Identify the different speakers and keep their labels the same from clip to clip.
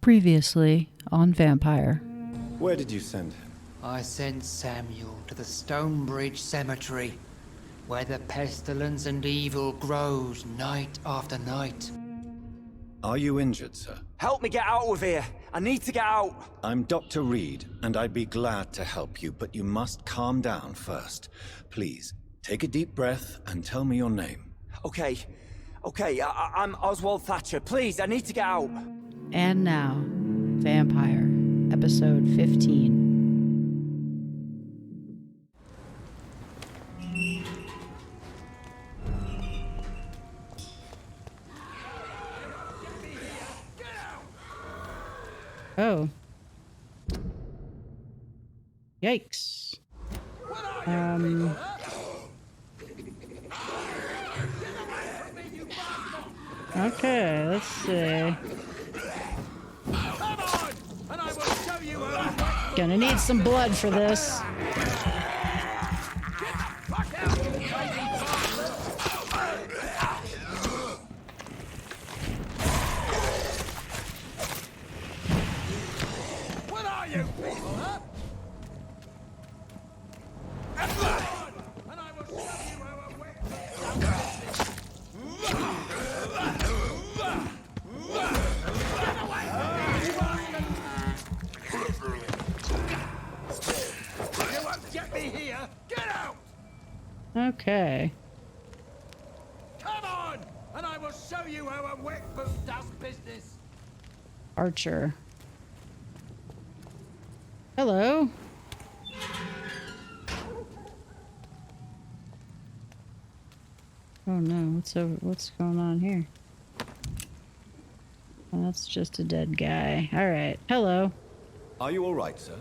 Speaker 1: Previously on Vampyr.
Speaker 2: Where did you send him?
Speaker 3: I sent Samuel to the Stonebridge Cemetery, where the pestilence and evil grows night after night.
Speaker 2: Are you injured, sir?
Speaker 4: Help me get out of here. I need to get out.
Speaker 2: I'm Dr. Reid, and I'd be glad to help you, but you must calm down first. Please, take a deep breath and tell me your name.
Speaker 4: Okay, I'm Oswald Thatcher. Please, I need to get out.
Speaker 1: And now, Vampyr, episode 15. Oh. Yikes. Okay, let's see. Gonna need some blood for this.
Speaker 5: What are you people, huh? And I will show you how a wick You won't get me here! Get out!
Speaker 1: Okay.
Speaker 5: Come on! And I will show you how a wick boot does business!
Speaker 1: Archer. Hello. Oh no, what's going on here? Oh, that's just a dead guy. All right. Hello.
Speaker 2: Are you all right, sir?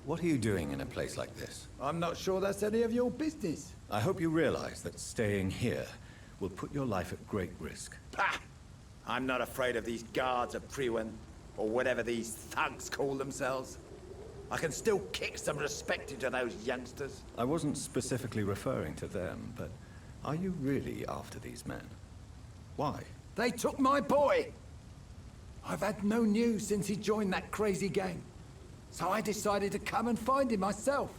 Speaker 2: What are you doing in a place like this?
Speaker 5: I'm not sure that's any of your business.
Speaker 2: I hope you realize that staying here will put your life at great risk.
Speaker 6: Pah! I'm not afraid of these guards of Priwen, or whatever these thugs call themselves. I can still kick some respect into those youngsters.
Speaker 2: I wasn't specifically referring to them, but are you really after these men? Why?
Speaker 5: They took my boy! I've had no news since he joined that crazy gang. So I decided to come and find him myself,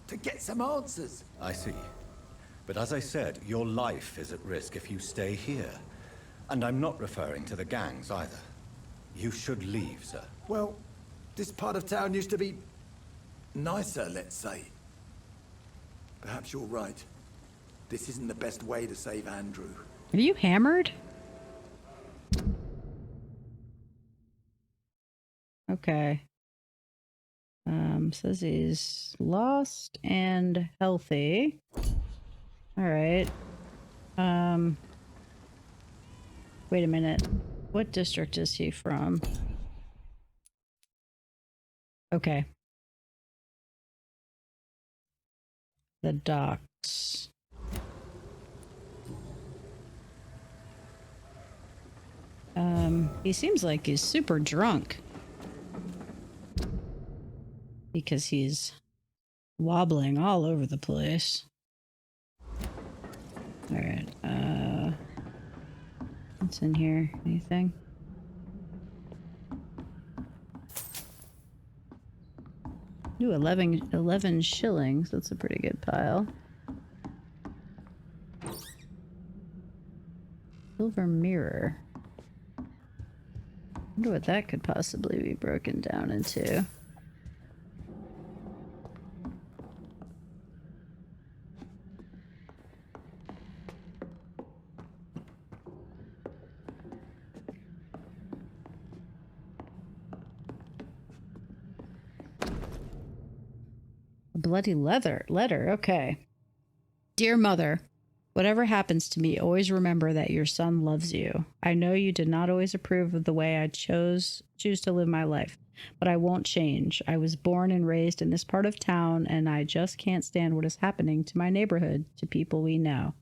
Speaker 5: to get some answers.
Speaker 2: I see. But as I said, your life is at risk if you stay here. And I'm not referring to the gangs either. You should leave, sir.
Speaker 5: Well, this part of town used to be nicer, let's say. Perhaps you're right. This isn't the best way to save Andrew.
Speaker 1: Are you hammered? Okay. Says he's lost and healthy. All right. Wait a minute. What district is he from? Okay. The docks. He seems like he's super drunk. Because he's wobbling all over the place. Alright, what's in here? Anything? Ooh, 11 shillings. That's a pretty good pile. Silver mirror. Wonder what that could possibly be broken down into. Bloody letter, okay. Dear Mother, whatever happens to me, always remember that your son loves you. I know you did not always approve of the way I choose to live my life, but I won't change. I was born and raised in this part of town, and I just can't stand what is happening to my neighborhood, to people we know.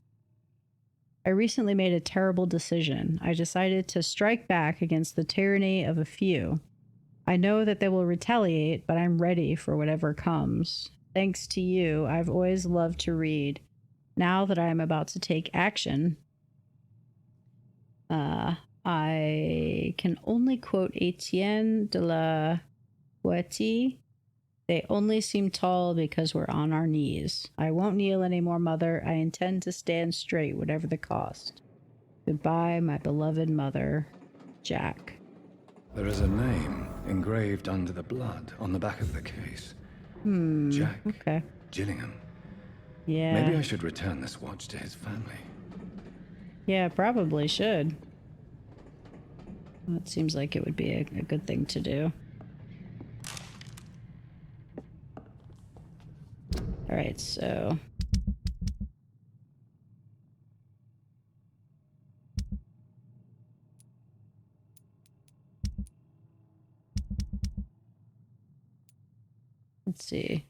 Speaker 1: I recently made a terrible decision. I decided to strike back against the tyranny of a few. I know that they will retaliate, but I'm ready for whatever comes. Thanks to you, I've always loved to read. Now that I am about to take action, I can only quote Etienne de la Huertie. They only seem tall because we're on our knees. I won't kneel anymore, Mother. I intend to stand straight, whatever the cost. Goodbye, my beloved mother, Jack.
Speaker 2: There is a name engraved under the blood on the back of the case. Jack
Speaker 1: Okay.
Speaker 2: Gillingham.
Speaker 1: Yeah.
Speaker 2: Maybe I should return this watch to his family.
Speaker 1: Yeah, probably should. Well, it seems like it would be a good thing to do. Alright, so... let's see.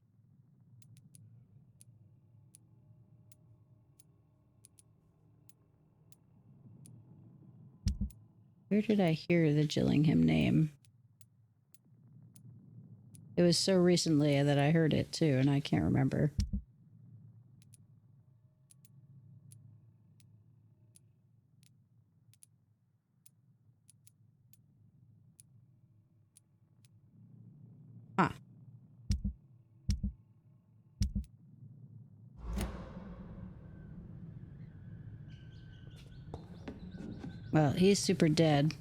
Speaker 1: Where did I hear the Gillingham name? It was so recently that I heard it too, and I can't remember. Huh. Well, he's super dead.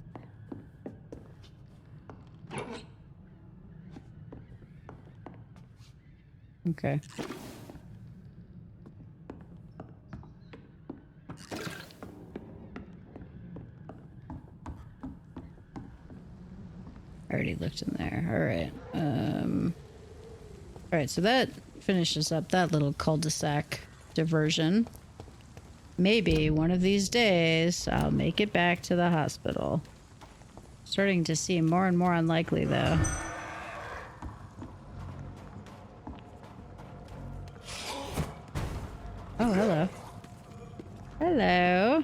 Speaker 1: Okay. I already looked in there. Alright. Alright, so that finishes up that little cul-de-sac diversion. Maybe one of these days I'll make it back to the hospital. Starting to seem more and more unlikely, though. Oh, hello. Hello.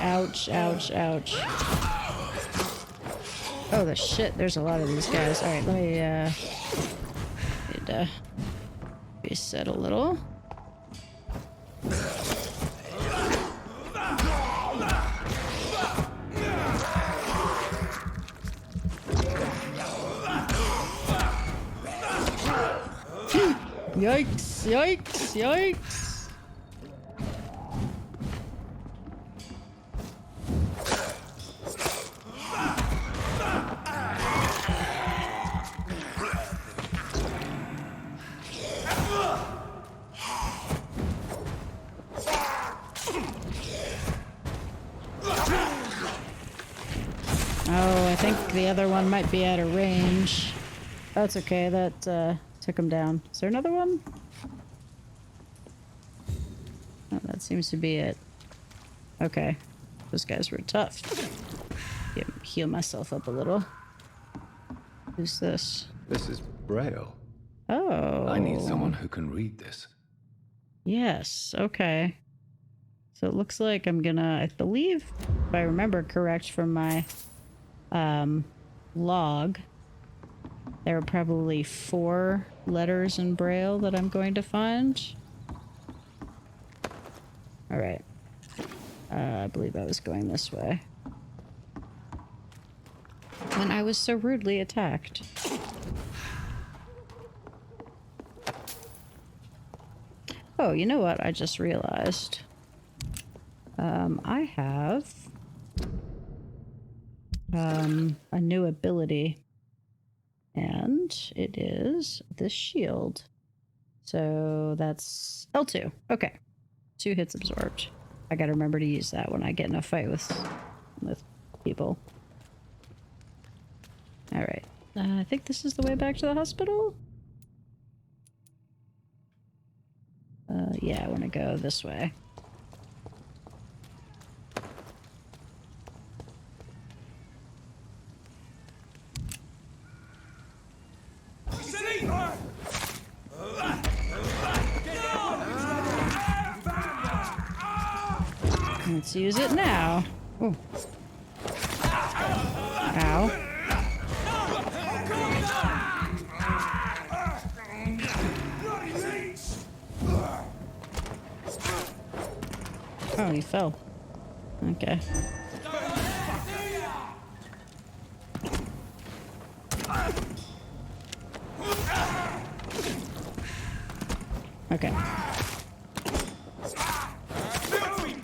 Speaker 1: Ouch, ouch, ouch. Oh, the shit. There's a lot of these guys. Alright, let me, need to reset a little. Yikes, yikes, yikes. Oh, I think the other one might be out of range. That's okay, that took him down. Is there another one? Oh, that seems to be it. Okay. Those guys were tough. Heal myself up a little. Who's this?
Speaker 2: This is Braille.
Speaker 1: Oh.
Speaker 2: I need someone who can read this.
Speaker 1: Yes, okay. So it looks like I'm gonna, I believe, if I remember correct from my log, there are probably 4 letters in Braille that I'm going to find. Alright. I believe I was going this way. When I was so rudely attacked. Oh, you know what? I just realized. I have a new ability, and it is this shield. So that's L2. Okay, 2 hits absorbed. I gotta remember to use that when I get in a fight with people. All right, I think this is the way back to the hospital. Yeah, I want to go this way. Let's use it now. Ooh. Ow. Oh, he fell. Okay. Okay.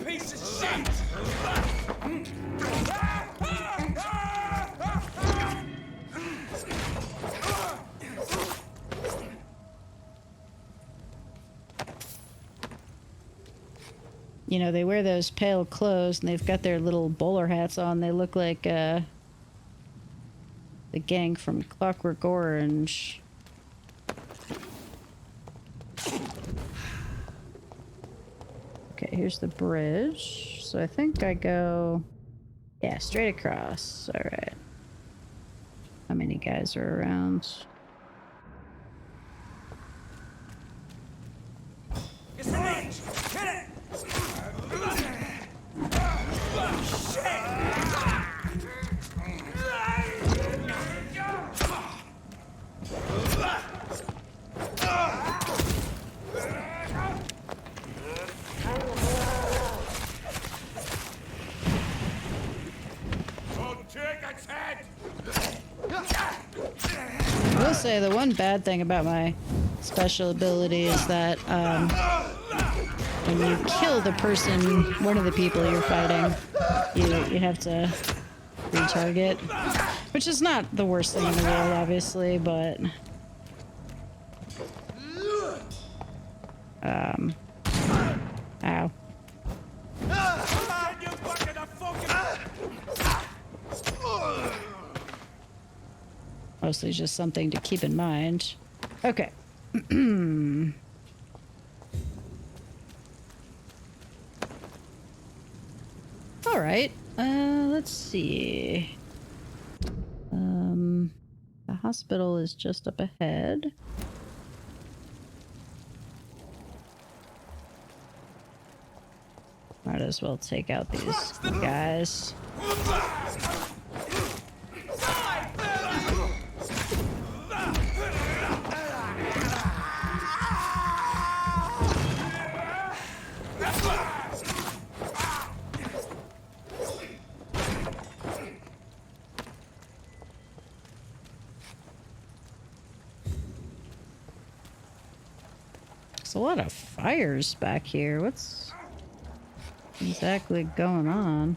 Speaker 6: Piece of shit!
Speaker 1: You know, they wear those pale clothes and they've got their little bowler hats on. They look like the gang from Clockwork Orange. Okay, here's the bridge. So I think I go... Yeah, straight across. Alright. How many guys are around?
Speaker 6: It's the range! Hit it!
Speaker 1: I will say the one bad thing about my special ability is that when you kill the person, one of the people you're fighting, you have to retarget, which is not the worst thing in the world, obviously, but ow. Mostly just something to keep in mind. Okay. All right. Let's see. The hospital is just up ahead. Might as well take out these guys. There's a lot of fires back here. What's exactly going on?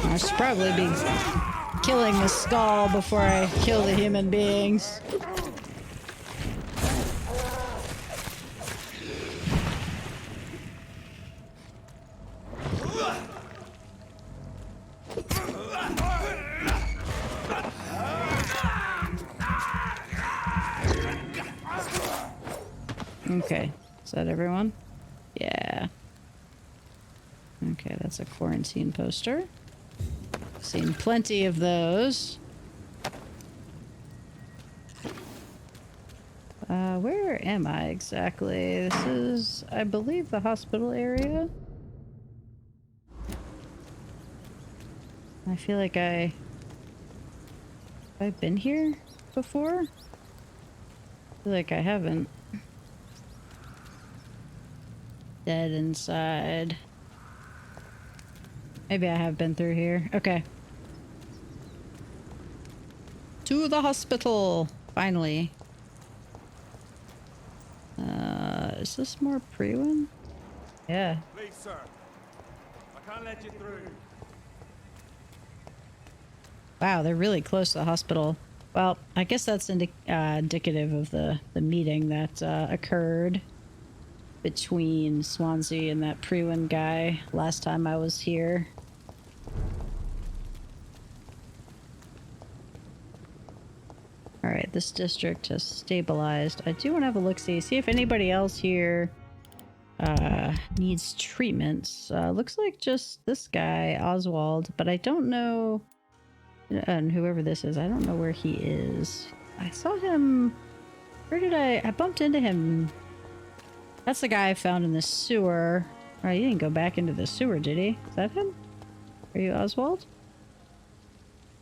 Speaker 1: I should probably be killing the skull before I kill the human beings. Okay, is that everyone? Yeah. Okay, that's a quarantine poster. Seen plenty of those. Where am I exactly? This is, I believe, the hospital area. I feel like have I been here before? I feel like I haven't. Dead inside. Maybe I have been through here. Okay. To the hospital! Finally. Is this more Priwen? Yeah.
Speaker 6: Please, sir. I can't let you through.
Speaker 1: Wow, they're really close to the hospital. Well, I guess that's indicative of the meeting that occurred between Swansea and that Priwen guy last time I was here. Alright, this district has stabilized. I do want to have a look-see, see if anybody else here needs treatments. Looks like just this guy, Oswald, but I don't know And whoever this is, I don't know where he is. I saw him. Where did I bumped into him. That's the guy I found in the sewer. Oh, he didn't go back into the sewer, did he? Is that him? Are you Oswald?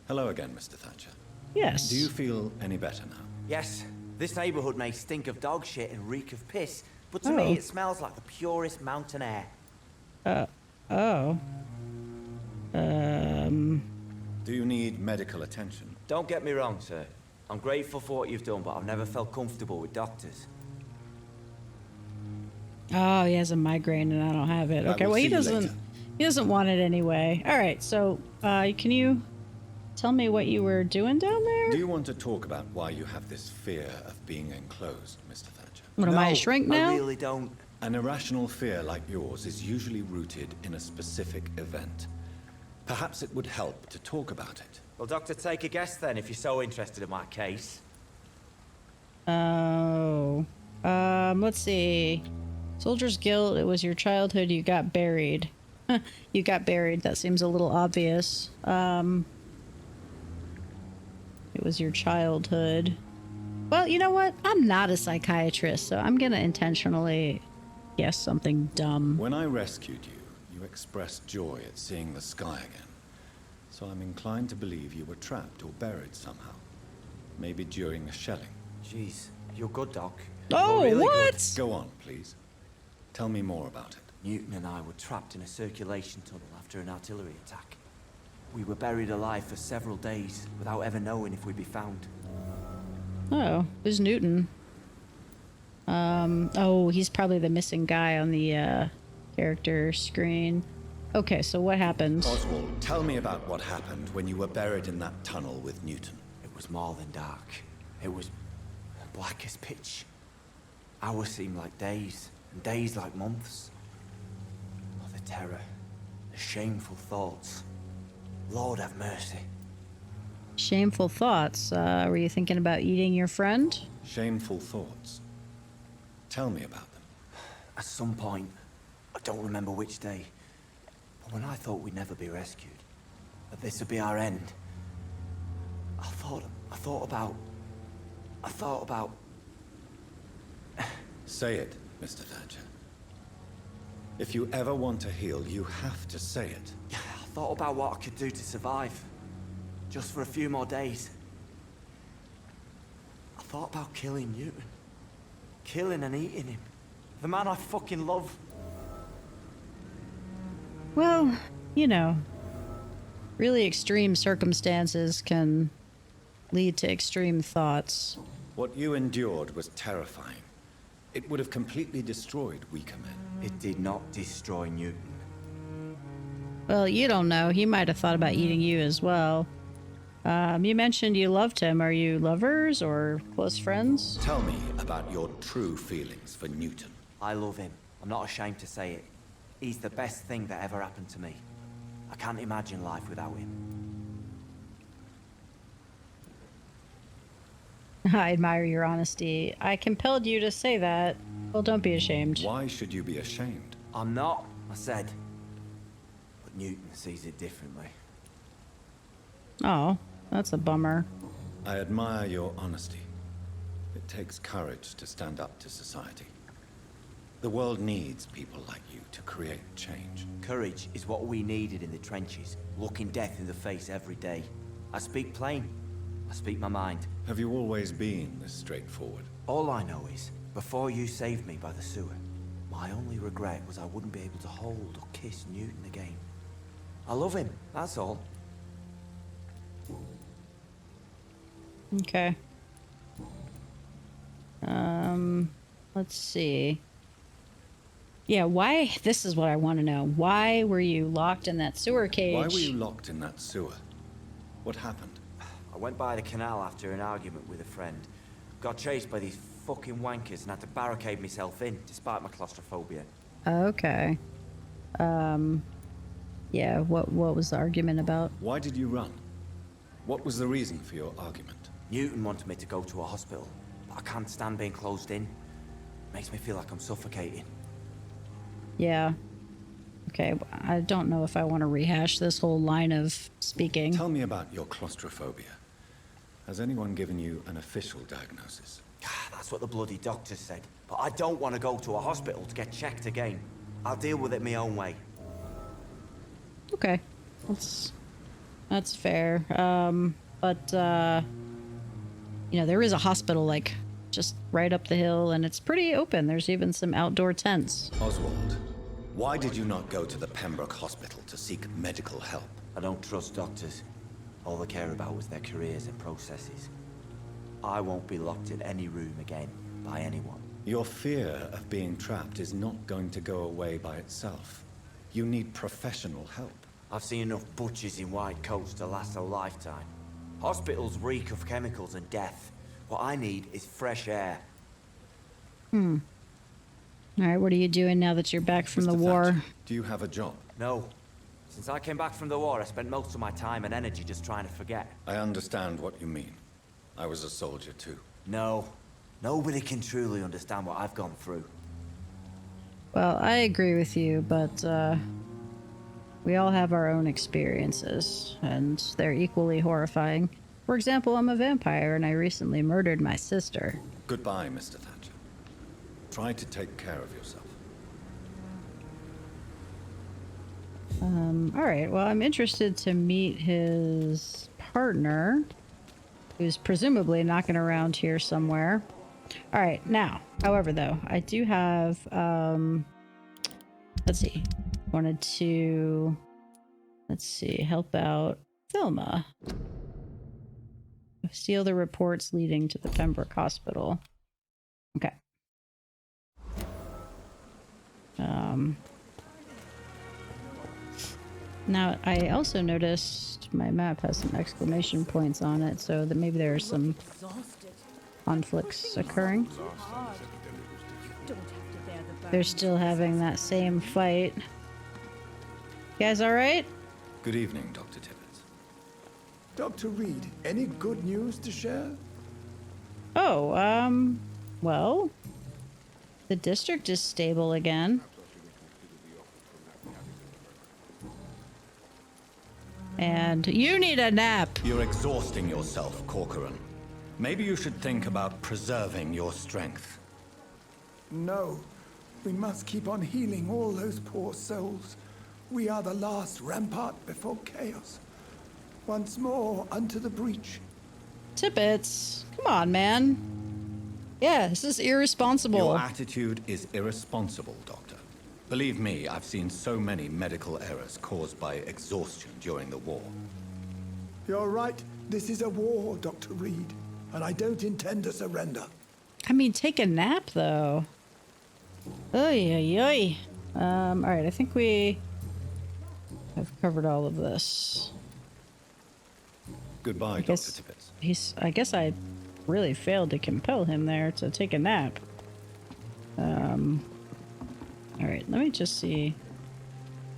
Speaker 2: Hello again, Mr. Thatcher.
Speaker 1: Yes.
Speaker 2: Do you feel any better now?
Speaker 7: Yes, this neighborhood may stink of dog shit and reek of piss, but to
Speaker 1: Oh.
Speaker 7: me it smells like the purest mountain air.
Speaker 1: Oh.
Speaker 2: Do you need medical attention?
Speaker 7: Don't get me wrong, sir. I'm grateful for what you've done, but I've never felt comfortable with doctors.
Speaker 1: Oh, he has a migraine and I don't have it.
Speaker 2: I
Speaker 1: Okay,
Speaker 2: will
Speaker 1: well, he
Speaker 2: see you
Speaker 1: doesn't.
Speaker 2: later.
Speaker 1: He doesn't want it anyway. All right, so can you tell me what you were doing down there?
Speaker 2: Do you want to talk about why you have this fear of being enclosed, Mr. Thatcher?
Speaker 1: What am I, a
Speaker 7: No,
Speaker 1: shrink now?
Speaker 7: I really don't.
Speaker 2: An irrational fear like yours is usually rooted in a specific event. Perhaps it would help to talk about it.
Speaker 7: Well, Doctor, take a guess then, if you're so interested in my case.
Speaker 1: Oh. Let's see. Soldier's guilt. It was your childhood. You got buried. You got buried. That seems a little obvious. It was your childhood. Well, you know what? I'm not a psychiatrist, so I'm gonna intentionally guess something dumb.
Speaker 2: When I rescued you, you expressed joy at seeing the sky again. So I'm inclined to believe you were trapped or buried somehow. Maybe during a shelling.
Speaker 7: Jeez, you're good, Doc.
Speaker 1: Oh,
Speaker 7: You're really
Speaker 1: what?
Speaker 7: good.
Speaker 2: Go on, please. Tell me more about it.
Speaker 7: Newton and I were trapped in a circulation tunnel after an artillery attack. We were buried alive for several days without ever knowing if we'd be found.
Speaker 1: Oh, who's Newton? Oh, he's probably the missing guy on the character screen. Okay, so what happened?
Speaker 2: Oswald, tell me about what happened when you were buried in that tunnel with Newton.
Speaker 7: It was more than dark. It was black as pitch. Hours seemed like days, and days like months. Oh, the terror, the shameful thoughts. Lord have mercy.
Speaker 1: Shameful thoughts. Were you thinking about eating your friend?
Speaker 2: Shameful thoughts. Tell me about them.
Speaker 7: At some point, I don't remember which day, but when I thought we'd never be rescued, that this would be our end, I thought about...
Speaker 2: Say it, Mr. Thatcher. If you ever want to heal, you have to say it.
Speaker 7: I thought about what I could do to survive. Just for a few more days. I thought about killing Newton. Killing and eating him. The man I fucking love.
Speaker 1: Well, you know, really extreme circumstances can lead to extreme thoughts.
Speaker 2: What you endured was terrifying. It would have completely destroyed weaker men.
Speaker 7: It did not destroy Newton.
Speaker 1: Well, you don't know. He might have thought about eating you as well. You mentioned you loved him. Are you lovers or close friends?
Speaker 2: Tell me about your true feelings for Newton.
Speaker 7: I love him. I'm not ashamed to say it. He's the best thing that ever happened to me. I can't imagine life without him.
Speaker 1: I admire your honesty. I compelled you to say that. Well, don't be ashamed.
Speaker 2: Why should you be ashamed?
Speaker 7: I'm not, I said. But Newton sees it differently.
Speaker 1: Oh, that's a bummer.
Speaker 2: I admire your honesty. It takes courage to stand up to society. The world needs people like you to create change.
Speaker 7: Courage is what we needed in the trenches, looking death in the face every day. I speak plain. I speak my mind.
Speaker 2: Have you always been this straightforward?
Speaker 7: All I know is, before you saved me by the sewer, my only regret was I wouldn't be able to hold or kiss Newton again. I love him, that's all.
Speaker 1: Okay. Let's see. Yeah, why? This is what I want to know. Why were you locked in that sewer cage?
Speaker 2: Why were you locked in that sewer? What happened?
Speaker 7: I went by the canal after an argument with a friend. Got chased by these fucking wankers and had to barricade myself in, despite my claustrophobia.
Speaker 1: Okay. Yeah, what was the argument about?
Speaker 2: Why did you run? What was the reason for your argument?
Speaker 7: Newton wanted me to go to a hospital, but I can't stand being closed in. Makes me feel like I'm suffocating.
Speaker 1: Yeah. Okay, I don't know if I want to rehash this whole line of speaking.
Speaker 2: Tell me about your claustrophobia. Has anyone given you an official diagnosis?
Speaker 7: That's what the bloody doctor said. But I don't want to go to a hospital to get checked again. I'll deal with it my own way.
Speaker 1: Okay, that's fair. But you know, there is a hospital like just right up the hill, and it's pretty open. There's even some outdoor tents.
Speaker 2: Oswald, why did you not go to the Pembroke Hospital to seek medical help?
Speaker 7: I don't trust doctors. All they care about was their careers and processes. I won't be locked in any room again by anyone.
Speaker 2: Your fear of being trapped is not going to go away by itself. You need professional help.
Speaker 7: I've seen enough butchers in white coats to last a lifetime. Hospitals reek of chemicals and death. What I need is fresh air.
Speaker 1: All right, what are you doing now that you're back from the
Speaker 2: Mr.
Speaker 1: war?
Speaker 2: Thatcher, do you have a job?
Speaker 7: No. Since I came back from the war, I spent most of my time and energy just trying to forget.
Speaker 2: I understand what you mean. I was a soldier too.
Speaker 7: No. Nobody can truly understand what I've gone through.
Speaker 1: Well, I agree with you, but we all have our own experiences, and they're equally horrifying. For example, I'm a vampire, and I recently murdered my sister.
Speaker 2: Goodbye, Mr. Thatcher. Try to take care of yourself.
Speaker 1: All right, well, I'm interested to meet his partner, who's presumably knocking around here somewhere. All right, now, however, though, I do have, let's see, wanted to, let's see, help out Thelma. Steal the reports leading to the Pembroke Hospital. Okay. Now, I also noticed my map has some exclamation points on it, so that maybe there are some conflicts occurring. They're still having that same fight. You guys all right?
Speaker 2: Good evening, Dr. Tibbets.
Speaker 5: Dr. Reid, any good news to share?
Speaker 1: Oh, well, the district is stable again. And you need a nap.
Speaker 2: You're exhausting yourself, Corcoran. Maybe you should think about preserving your strength.
Speaker 5: No. We must keep on healing all those poor souls. We are the last rampart before chaos. Once more unto the breach.
Speaker 1: Tippets, come on, man. Yeah, this is irresponsible.
Speaker 2: Your attitude is irresponsible, Doctor. Believe me, I've seen so many medical errors caused by exhaustion during the war.
Speaker 5: You're right. This is a war, Dr. Reid. And I don't intend to surrender.
Speaker 1: I mean, take a nap, though. Oy, oy, oy. All right, I think we have covered all of this.
Speaker 2: Goodbye, Dr. Tibbets.
Speaker 1: I guess I really failed to compel him there to take a nap. All right, let me just see.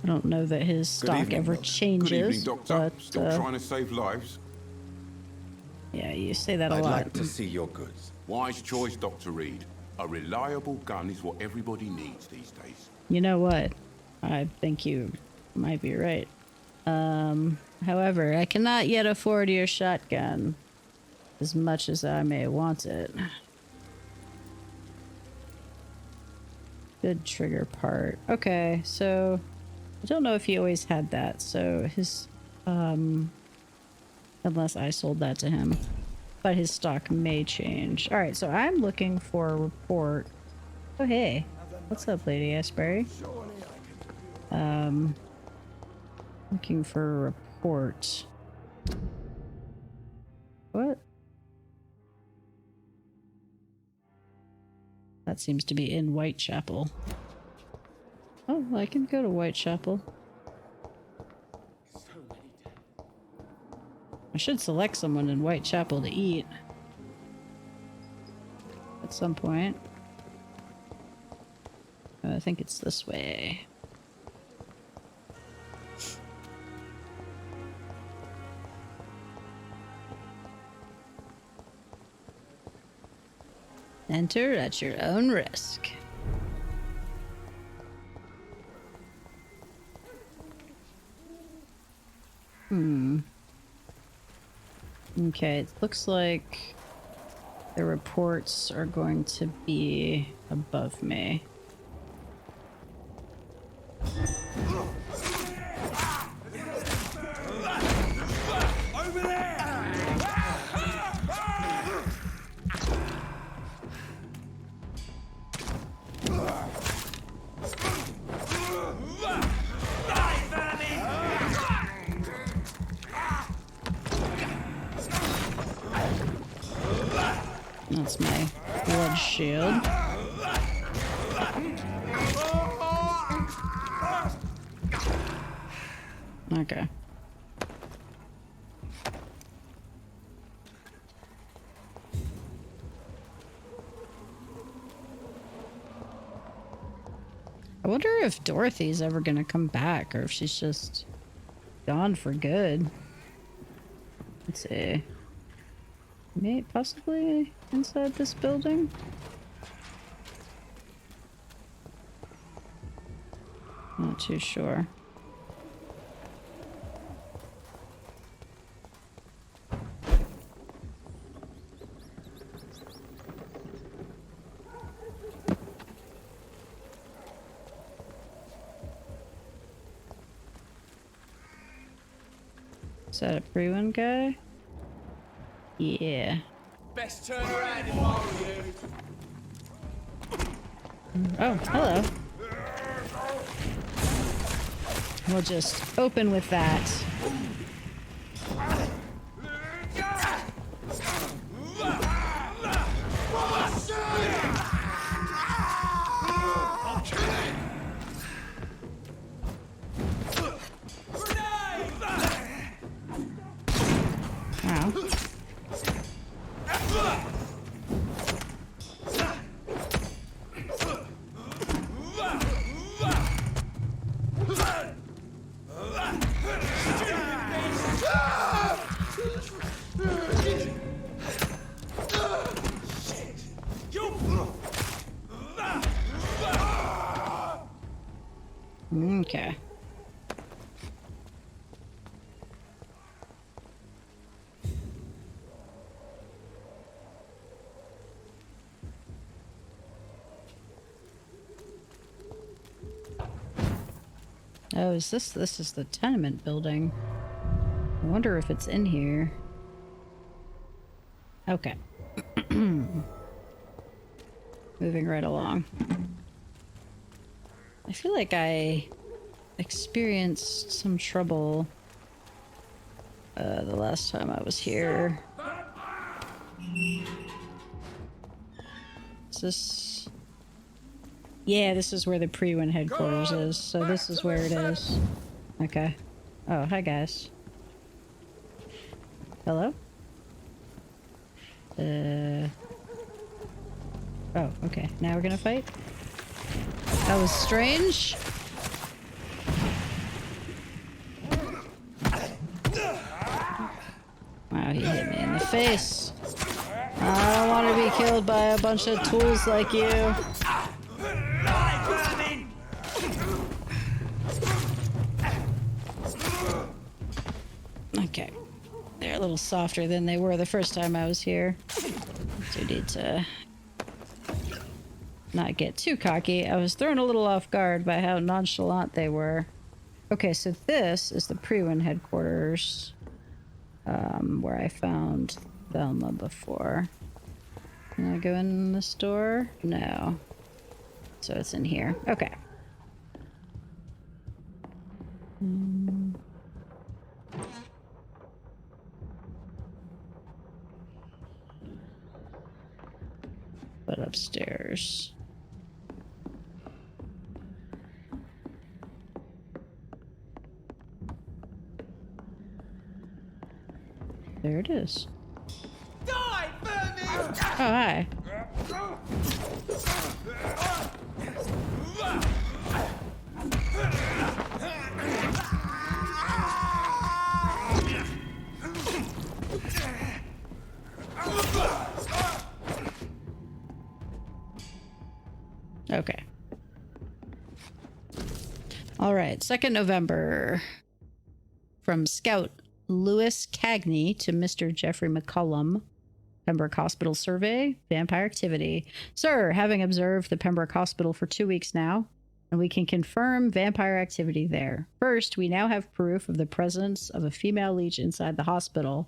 Speaker 1: I don't know that his stock
Speaker 2: evening,
Speaker 1: ever
Speaker 2: Doctor.
Speaker 1: changes.
Speaker 8: Good evening, Doctor.
Speaker 1: But,
Speaker 8: Still trying to save lives?
Speaker 1: yeah, you say that a
Speaker 2: I'd
Speaker 1: lot.
Speaker 2: like to see your goods.
Speaker 8: Wise choice, Dr. Reid. A reliable gun is what everybody needs these days.
Speaker 1: You know what? I think you might be right. However, I cannot yet afford your shotgun, as much as I may want it. Good trigger part. Okay, so I don't know if he always had that, so his, unless I sold that to him, but his stock may change. All right, so I'm looking for a report. Oh, hey. What's up, Lady Asbury? Looking for a report. What? That seems to be in Whitechapel. Oh, I can go to Whitechapel. I should select someone in Whitechapel to eat. At some point. I think it's this way. Enter at your own risk. Okay, it looks like the reports are going to be above me. That's my blood shield. Okay. I wonder if Dorothy's ever gonna come back, or if she's just gone for good. Let's see. Maybe possibly inside this building? Not too sure. Is that a pre-win guy? Yeah.
Speaker 9: Best turn around if I were you.
Speaker 1: Oh, hello. We'll just open with that. Wow. Okay. Oh, is this is the tenement building? I wonder if it's in here. Okay. Moving right along. I feel like I experienced some trouble the last time I was here. Is this... Yeah, this is where the pre-win headquarters is, so this is where it is. Okay. Oh, hi guys. Hello? Oh, okay. Now we're gonna fight? That was strange. Wow, he hit me in the face. I don't want to be killed by a bunch of tools like you. Okay. They're a little softer than they were the first time I was here. So we need to not get too cocky. I was thrown a little off guard by how nonchalant they were. Okay, so this is the pre-win headquarters, where I found Velma before. Can I go in this door? No. So it's in here. Okay. But upstairs. There it is.
Speaker 9: Die, vermin!
Speaker 1: Oh, hi. Okay. All right, 2nd November. From Scout Lewis Cagney to Mr. Jeffrey McCullum. Pembroke Hospital survey, vampire activity. Sir, having observed the Pembroke Hospital for 2 weeks now, and we can confirm vampire activity there. First, we now have proof of the presence of a female leech inside the hospital.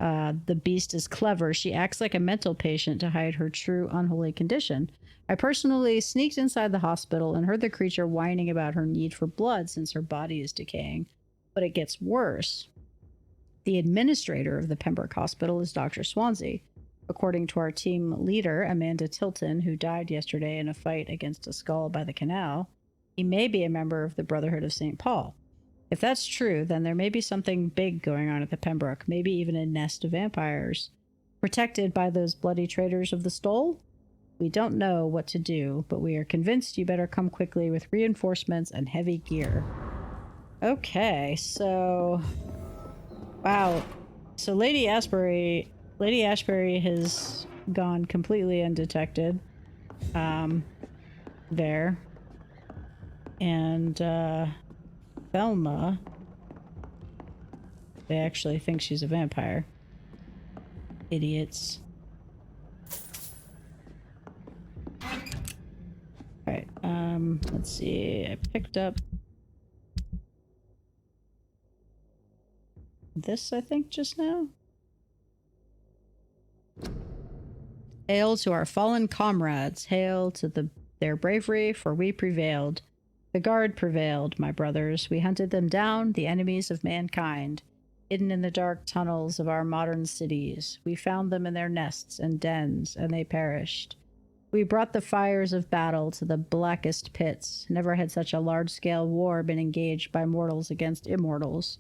Speaker 1: The beast is clever. She acts like a mental patient to hide her true unholy condition. I personally sneaked inside the hospital and heard the creature whining about her need for blood since her body is decaying. But it gets worse. The administrator of the Pembroke Hospital is Dr. Swansea. According to our team leader, Amanda Tilton, who died yesterday in a fight against a skull by the canal, he may be a member of the Brotherhood of St. Paul. If that's true, then there may be something big going on at the Pembroke, maybe even a nest of vampires. Protected by those bloody traitors of the Stole? We don't know what to do, but we are convinced you better come quickly with reinforcements and heavy gear. Okay, so... Wow. So Lady Ashbury has gone completely undetected. There. And, Thelma, they actually think she's a vampire. Idiots. Alright, let's see. I picked up this, I think, just now. Hail to our fallen comrades. Hail to their bravery, for we prevailed. The guard prevailed, my brothers. We hunted them down, the enemies of mankind, hidden in the dark tunnels of our modern cities. We found them in their nests and dens, and they perished. We brought the fires of battle to the blackest pits. Never had such a large-scale war been engaged by mortals against immortals.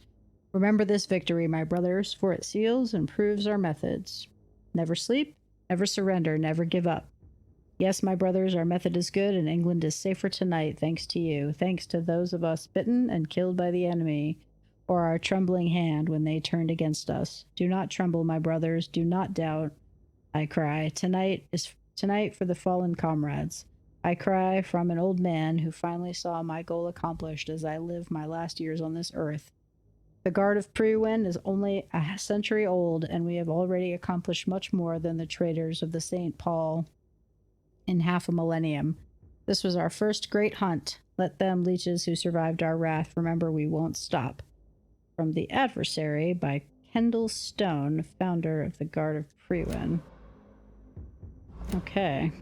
Speaker 1: Remember this victory, my brothers, for it seals and proves our methods. Never sleep, never surrender, never give up. Yes, my brothers, our method is good, and England is safer tonight, thanks to you, thanks to those of us bitten and killed by the enemy, or our trembling hand when they turned against us. Do not tremble, my brothers, do not doubt. I cry, tonight is tonight for the fallen comrades. I cry from an old man who finally saw my goal accomplished as I live my last years on this earth. The Guard of Prewin is only a century old, and we have already accomplished much more than the traitors of the St. Paul in half a millennium. This was our first great hunt. Let them, leeches who survived our wrath, remember we won't stop. From The Adversary by Kendall Stone, founder of the Guard of Prewin. Okay.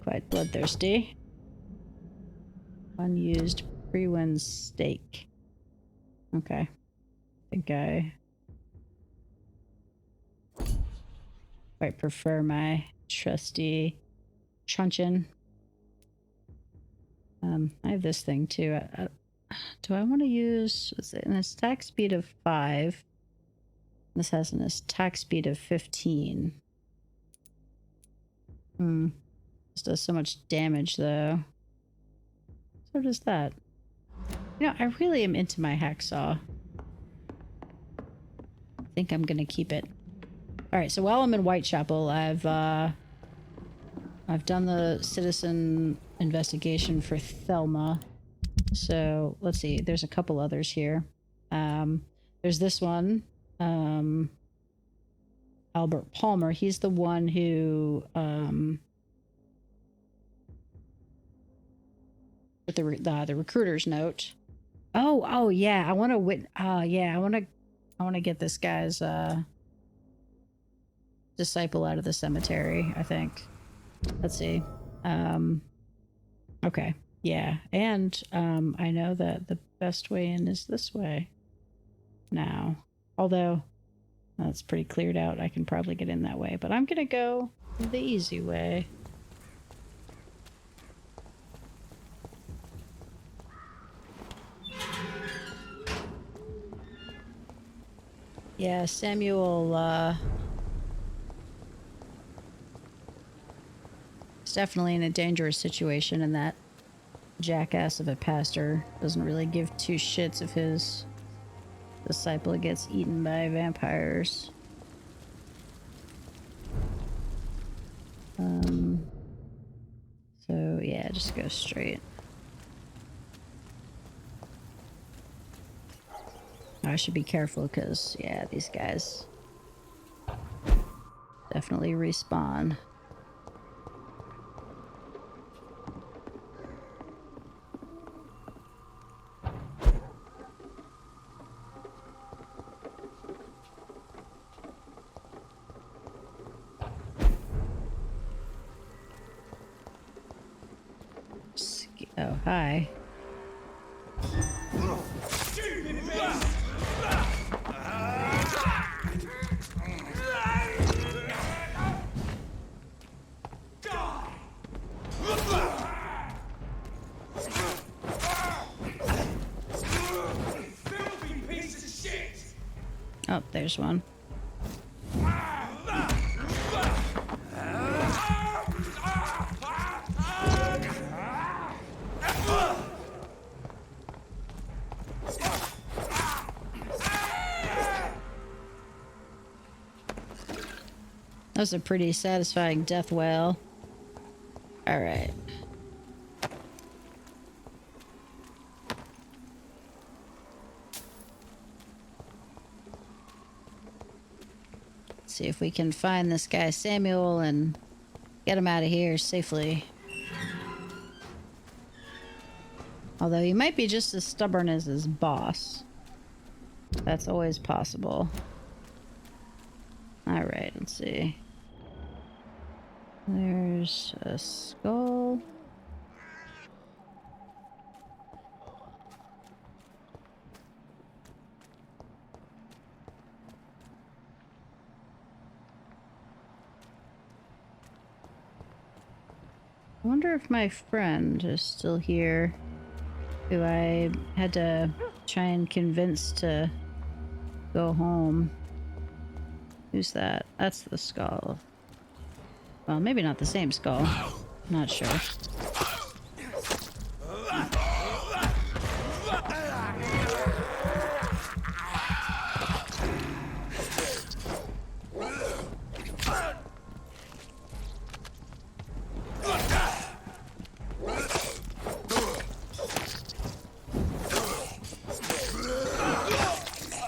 Speaker 1: Quite bloodthirsty. Unused Prewin steak. Okay. I think I quite prefer my trusty truncheon. I have this thing too. Do I want to use an attack speed of 5? This has an attack speed of 15. This does so much damage though. So does that. You know, I really am into my hacksaw. I think I'm gonna keep it. Alright, so while I'm in Whitechapel, I've done the citizen investigation for Thelma. So, let's see, there's a couple others here. There's this one. Albert Palmer, he's the one who, with the recruiter's note. Oh yeah, I want to I want to get this guy's disciple out of the cemetery, I think. Let's see. Okay. Yeah, and I know that the best way in is this way now. Although that's pretty cleared out. I can probably get in that way, but I'm going to go the easy way. Yeah, Samuel, is definitely in a dangerous situation, and that jackass of a pastor doesn't really give two shits if his disciple gets eaten by vampires. So yeah, just go straight. I should be careful because, yeah, these guys definitely respawn. Oh, hi. Oh, there's one. That was a pretty satisfying death wail. Alright. See if we can find this guy Samuel and get him out of here safely. Although he might be just as stubborn as his boss. That's always possible. Alright, let's see. There's a skull. I wonder if my friend is still here, who I had to try and convince to go home. Who's that? That's the skull. Well, maybe not the same skull. Not sure.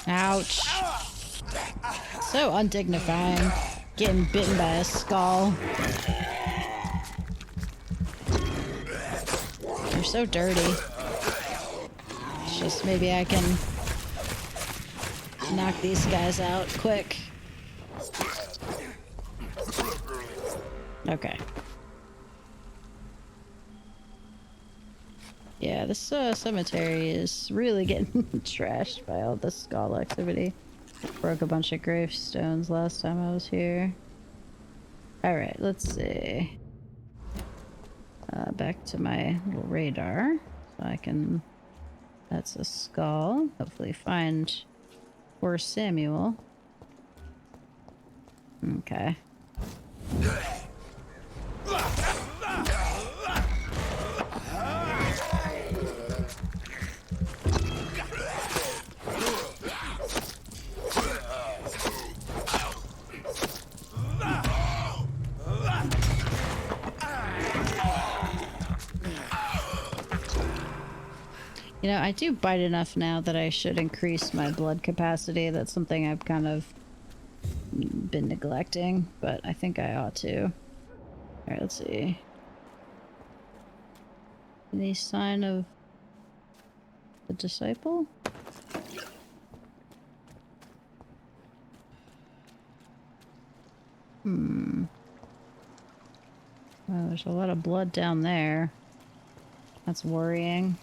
Speaker 1: Ouch. So undignifying. Getting bitten by a skull. They're so dirty. It's just maybe I can knock these guys out quick. Okay. Yeah, this cemetery is really getting trashed by all this skull activity. Broke a bunch of gravestones last time I was here. Alright, let's see. Back to my little radar. So I can... That's a skull. Hopefully find poor Samuel. Okay. You know, I do bite enough now that I should increase my blood capacity. That's something I've kind of been neglecting, but I think I ought to. Alright, let's see. Any sign of the disciple? Oh, there's a lot of blood down there. That's worrying.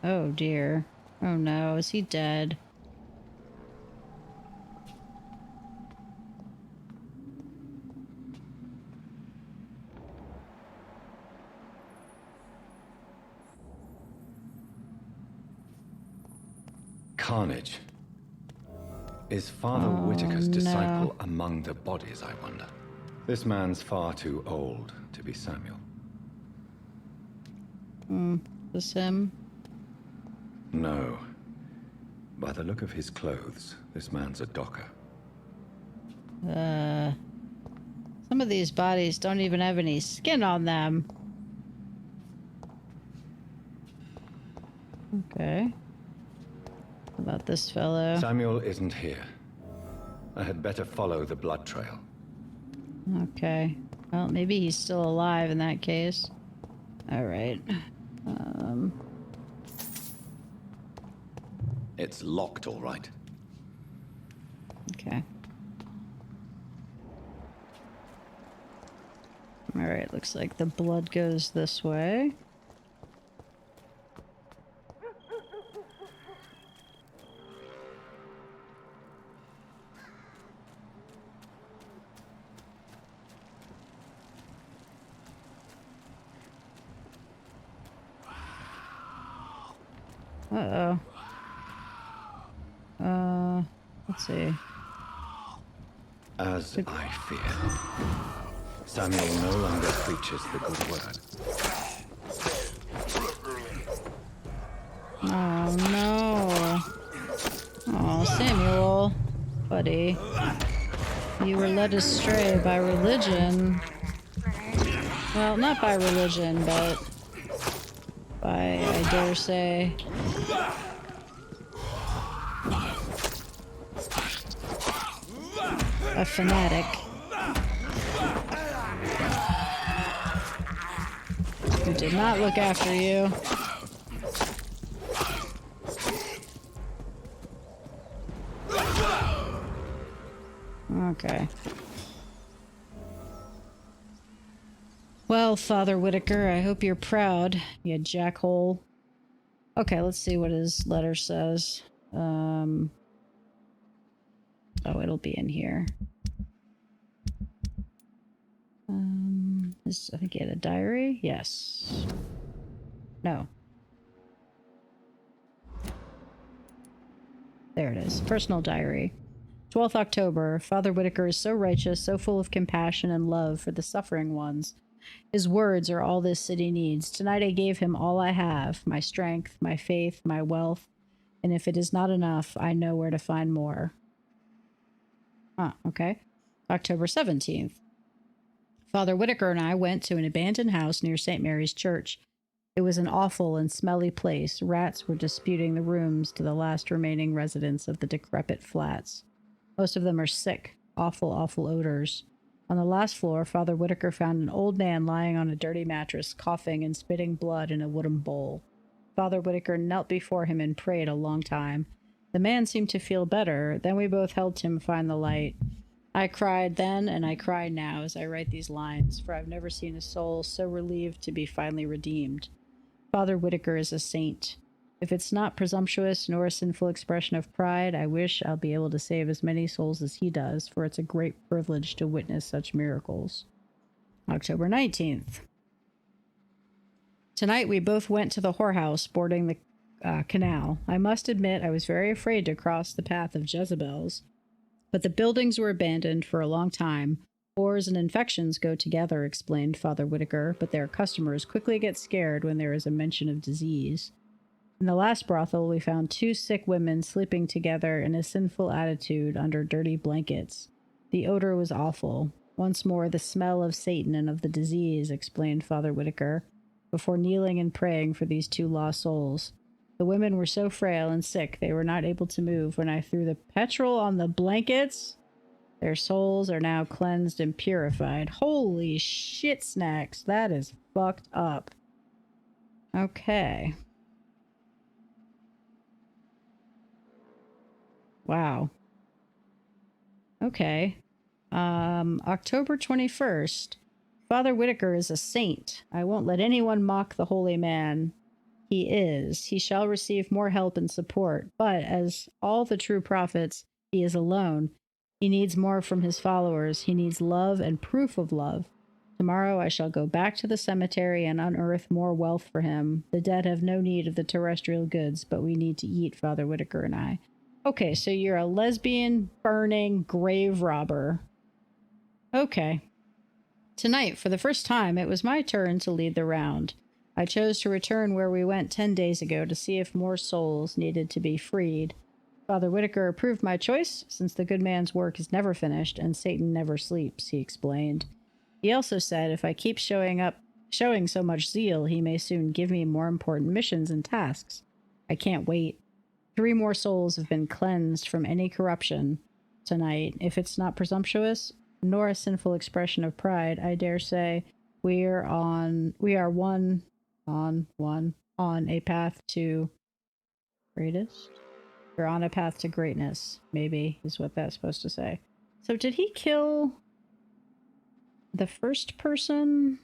Speaker 1: Oh dear. Oh no, is he dead?
Speaker 2: Carnage. Is Father Whitaker's disciple among the bodies, I wonder? This man's far too old to be Samuel.
Speaker 1: This him?
Speaker 2: No. By the look of his clothes, this man's a docker.
Speaker 1: Some of these bodies don't even have any skin on them. Okay. about this fellow.
Speaker 2: Samuel isn't here. I had better follow the blood trail.
Speaker 1: Okay. Well, maybe he's still alive in that case. All right.
Speaker 2: It's locked, all right.
Speaker 1: Okay. All right, looks like the blood goes this way. Uh-oh. Let's see.
Speaker 2: As I feared, Samuel no longer preaches the good word.
Speaker 1: Oh, no. Oh, Samuel. Buddy. You were led astray by religion. Well, not by religion, but by, I dare say, a fanatic who did not look after you. Okay. Well, Father Whitaker, I hope you're proud, you jackhole. Okay, let's see what his letter says. Oh, it'll be in here. I think he had a diary? Yes. No. There it is. Personal diary. 12th October. Father Whitaker is so righteous, so full of compassion and love for the suffering ones. His words are all this city needs. Tonight I gave him all I have, my strength, my faith, my wealth, and if it is not enough, I know where to find more. Okay. October 17th. Father Whitaker and I went to an abandoned house near St. Mary's Church. It was an awful and smelly place. Rats were disputing the rooms to the last remaining residents of the decrepit flats. Most of them are sick. Awful, awful odors. On the last floor, Father Whitaker found an old man lying on a dirty mattress, coughing and spitting blood in a wooden bowl. Father Whitaker knelt before him and prayed a long time. The man seemed to feel better. Then we both helped him find the light. I cried then, and I cry now as I write these lines, for I've never seen a soul so relieved to be finally redeemed. Father Whitaker is a saint. If it's not presumptuous nor a sinful expression of pride, I wish I'll be able to save as many souls as he does, for it's a great privilege to witness such miracles. October 19th. Tonight we both went to the whorehouse boarding the canal. I must admit I was very afraid to cross the path of Jezebels, but the buildings were abandoned for a long time. Wars and infections go together, explained Father Whitaker, but their customers quickly get scared when there is a mention of disease. In the last brothel, we found 2 sick women sleeping together in a sinful attitude under dirty blankets. The odor was awful. Once more, the smell of Satan and of the disease, explained Father Whitaker, before kneeling and praying for these 2 lost souls. The women were so frail and sick they were not able to move when I threw the petrol on the blankets. Their souls are now cleansed and purified. Holy shit snacks. That is fucked up. Okay. Wow. Okay. October 21st. Father Whitaker is a saint. I won't let anyone mock the holy man. He is. He shall receive more help and support. But as all the true prophets, he is alone. He needs more from his followers. He needs love and proof of love. Tomorrow I shall go back to the cemetery and unearth more wealth for him. The dead have no need of the terrestrial goods, but we need to eat, Father Whitaker and I. Okay, so you're a lesbian, burning, grave robber. Okay. Tonight, for the first time, it was my turn to lead the round. I chose to return where we went 10 days ago to see if more souls needed to be freed. Father Whitaker approved my choice, since the good man's work is never finished and Satan never sleeps, he explained. He also said if I keep showing so much zeal, he may soon give me more important missions and tasks. I can't wait. 3 more souls have been cleansed from any corruption tonight. If it's not presumptuous, nor a sinful expression of pride, I dare say we are on a path to greatest. We're on a path to greatness, maybe, is what that's supposed to say. So did he kill the first person?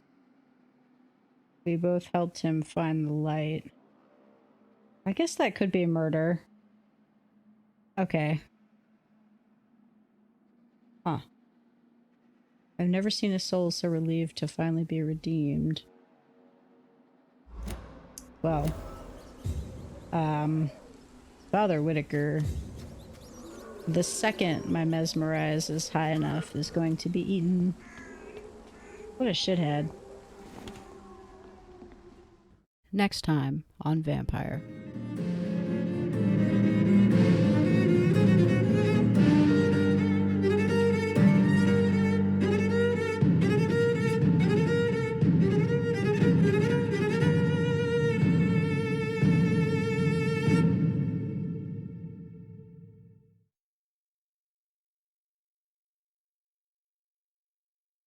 Speaker 1: We both helped him find the light. I guess that could be murder. Okay. Huh. I've never seen a soul so relieved to finally be redeemed. Well, Father Whitaker, the second my mesmerize is high enough, is going to be eaten. What a shithead. Next time on Vampyr.